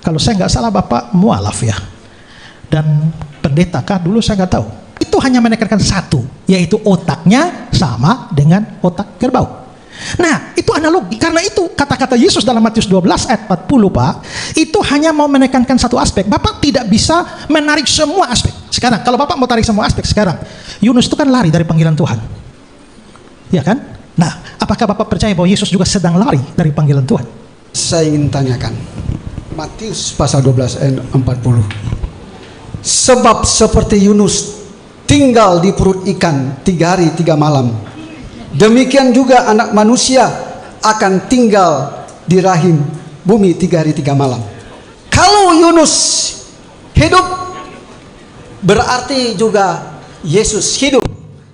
Kalau saya nggak salah Bapak mualaf ya, dan pendeta kah dulu saya nggak tahu. Itu hanya menekankan satu, yaitu otaknya sama dengan otak kerbau. Nah, itu analogi. Karena itu kata-kata Yesus dalam Matius 12 ayat 40 Pak, itu hanya mau menekankan satu aspek. Bapak tidak bisa menarik semua aspek. Sekarang, kalau Bapak mau tarik semua aspek sekarang, Yunus itu kan lari dari panggilan Tuhan. Ya kan? Nah, apakah Bapak percaya bahwa Yesus juga sedang lari dari panggilan Tuhan? Saya ingin tanyakan Matius pasal 12 ayat 40. Sebab seperti Yunus tinggal di perut ikan 3 hari 3 malam, demikian juga anak manusia akan tinggal di rahim bumi 3 hari 3 malam. Kalau Yunus hidup, berarti juga Yesus hidup.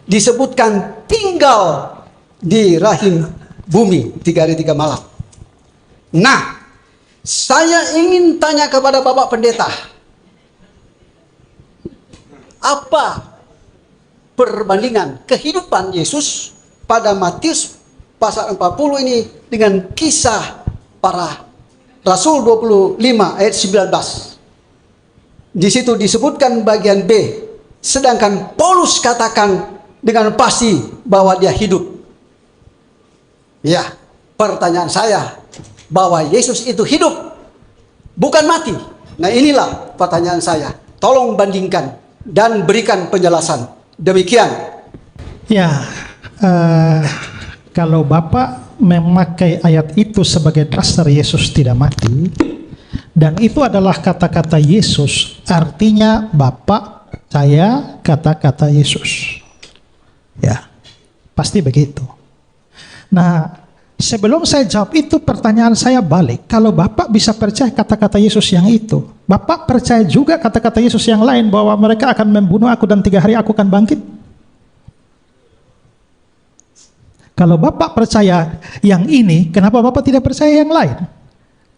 Disebutkan tinggal di rahim bumi 3 hari 3 malam. Nah, saya ingin tanya kepada Bapak Pendeta, apa perbandingan kehidupan Yesus pada Matius pasal 40 ini dengan kisah para Rasul 25 ayat 19. Di situ disebutkan bagian B, sedangkan Paulus katakan dengan pasti bahwa dia hidup. Ya, pertanyaan saya, bahwa Yesus itu hidup, bukan mati. Nah, inilah pertanyaan saya. Tolong bandingkan dan berikan penjelasan. Demikian. Ya, kalau Bapak memakai ayat itu sebagai dasar Yesus tidak mati, dan itu adalah kata-kata Yesus, artinya Bapak percaya kata-kata Yesus. Ya, pasti begitu. Nah, sebelum saya jawab itu, pertanyaan saya balik. Kalau Bapak bisa percaya kata-kata Yesus yang itu, Bapak percaya juga kata-kata Yesus yang lain bahwa mereka akan membunuh aku dan 3 hari aku akan bangkit? Kalau Bapak percaya yang ini, kenapa Bapak tidak percaya yang lain?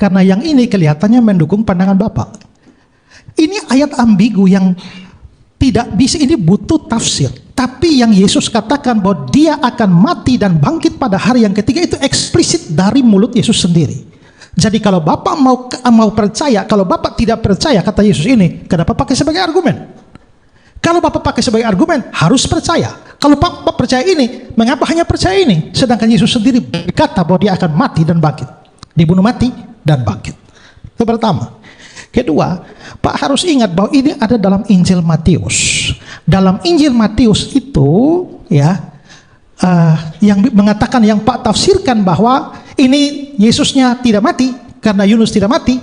Karena yang ini kelihatannya mendukung pandangan Bapak. Ini ayat ambigu yang tidak bisa, ini butuh tafsir. Tapi yang Yesus katakan bahwa dia akan mati dan bangkit pada hari yang ketiga itu eksplisit dari mulut Yesus sendiri. Jadi kalau Bapak mau percaya, kalau Bapak tidak percaya kata Yesus ini, kenapa pakai sebagai argumen? Kalau Bapak pakai sebagai argumen, harus percaya. Kalau Bapak percaya ini, mengapa hanya percaya ini? Sedangkan Yesus sendiri berkata bahwa dia akan mati dan bangkit. Dibunuh mati dan bangkit. Itu pertama. Kedua, Pak harus ingat bahwa ini ada dalam Injil Matius. Dalam Injil Matius itu, ya, yang mengatakan, yang Pak tafsirkan bahwa ini Yesusnya tidak mati karena Yunus tidak mati.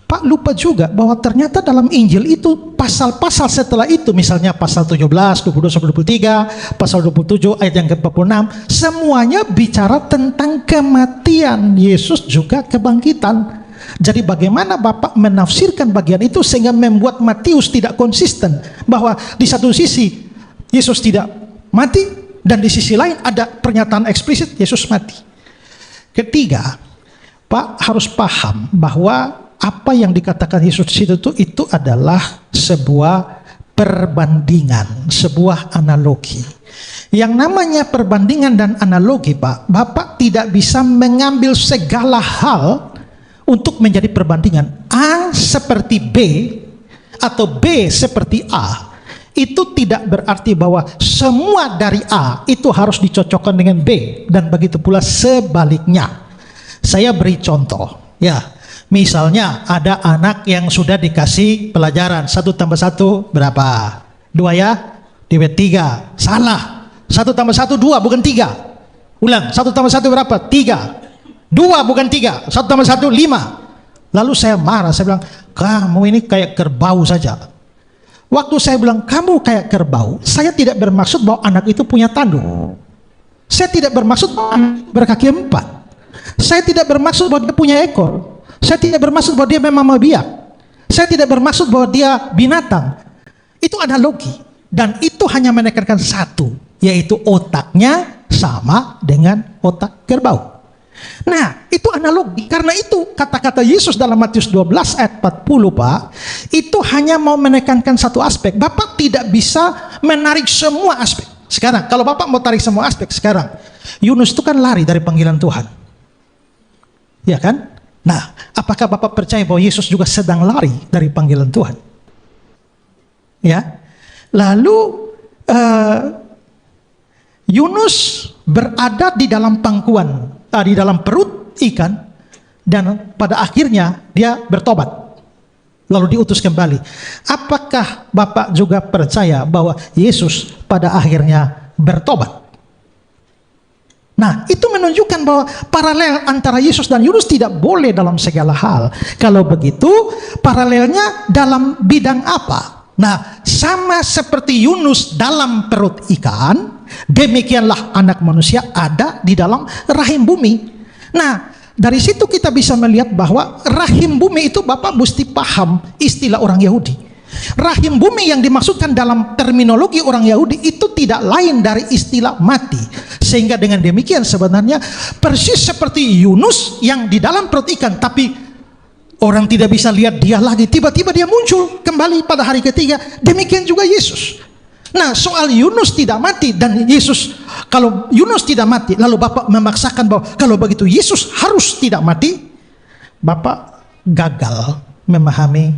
Pak lupa juga bahwa ternyata dalam Injil itu pasal-pasal setelah itu, misalnya pasal 17, 22, 23, pasal 27 ayat yang ke-46, semuanya bicara tentang kematian Yesus juga kebangkitan. Jadi bagaimana Bapak menafsirkan bagian itu sehingga membuat Matius tidak konsisten, bahwa di satu sisi Yesus tidak mati dan di sisi lain ada pernyataan eksplisit Yesus mati. Ketiga, Pak harus paham bahwa apa yang dikatakan Yesus itu adalah sebuah perbandingan, sebuah analogi. Yang namanya perbandingan dan analogi, Pak, Bapak tidak bisa mengambil segala hal untuk menjadi perbandingan. A seperti B atau B seperti A, itu tidak berarti bahwa semua dari A itu harus dicocokkan dengan B, dan begitu pula sebaliknya. Saya beri contoh, ya. Misalnya ada anak yang sudah dikasih pelajaran 1 tambah 1 berapa? 2 ya? Diwet 3. Salah. 1 tambah 1 2 bukan 3. Ulang. 1 tambah 1 berapa? 3. 2 bukan 3. 1 tambah 1 5. Lalu saya marah. Saya bilang, kamu ini kayak kerbau saja. Waktu saya bilang kamu kayak kerbau, saya tidak bermaksud bahwa anak itu punya tanduk. Saya tidak bermaksud bahwa anak berkaki 4. Saya tidak bermaksud bahwa dia punya ekor. Saya tidak bermaksud bahwa dia memang biak. Saya tidak bermaksud bahwa dia binatang. Itu analogi. Dan itu hanya menekankan satu, yaitu otaknya sama dengan otak kerbau. Nah, itu analogi. Karena itu kata-kata Yesus dalam Matius 12 ayat 40, Pak, itu hanya mau menekankan satu aspek. Bapak tidak bisa menarik semua aspek. Sekarang, kalau Bapak mau tarik semua aspek sekarang, Yunus itu kan lari dari panggilan Tuhan. Ya kan? Nah, apakah Bapak percaya bahwa Yesus juga sedang lari dari panggilan Tuhan? Ya. Lalu Yunus berada di dalam pangkuan, di dalam perut ikan, dan pada akhirnya dia bertobat, lalu diutus kembali. Apakah Bapak juga percaya bahwa Yesus pada akhirnya bertobat? Nah, itu menunjukkan bahwa paralel antara Yesus dan Yunus tidak boleh dalam segala hal. Kalau begitu, paralelnya dalam bidang apa? Nah, sama seperti Yunus dalam perut ikan, demikianlah anak manusia ada di dalam rahim bumi. Nah, dari situ kita bisa melihat bahwa rahim bumi itu Bapak mesti paham istilah orang Yahudi. Rahim bumi yang dimaksudkan dalam terminologi orang Yahudi itu tidak lain dari istilah mati. Sehingga dengan demikian sebenarnya persis seperti Yunus yang di dalam perut ikan, tapi orang tidak bisa lihat dia lagi, tiba-tiba dia muncul kembali pada hari ketiga. Demikian juga Yesus. Nah, soal Yunus tidak mati dan Yesus, kalau Yunus tidak mati lalu Bapak memaksakan bahwa kalau begitu Yesus harus tidak mati, Bapak gagal memahami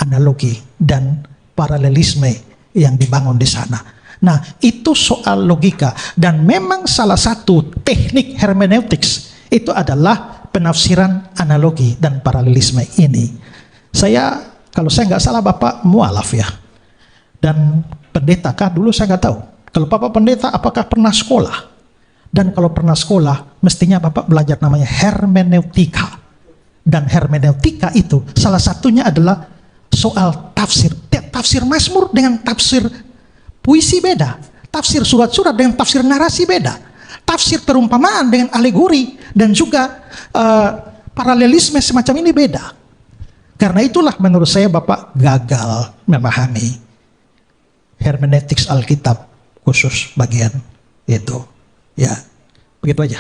analogi dan paralelisme yang dibangun di sana. Nah, itu soal logika, dan memang salah satu teknik hermeneutics itu adalah penafsiran analogi dan paralelisme ini. Kalau saya nggak salah Bapak mualaf ya, dan pendeta kah? Dulu saya nggak tahu. Kalau Bapak pendeta, apakah pernah sekolah? Dan kalau pernah sekolah, mestinya Bapak belajar namanya hermeneutika. Dan hermeneutika itu salah satunya adalah soal tafsir. Tafsir Mazmur dengan tafsir puisi beda. Tafsir surat-surat dengan tafsir narasi beda. Tafsir perumpamaan dengan alegori dan juga paralelisme semacam ini beda. Karena itulah menurut saya Bapak gagal memahami hermeneutics Alkitab khusus bagian itu. Ya, begitu aja.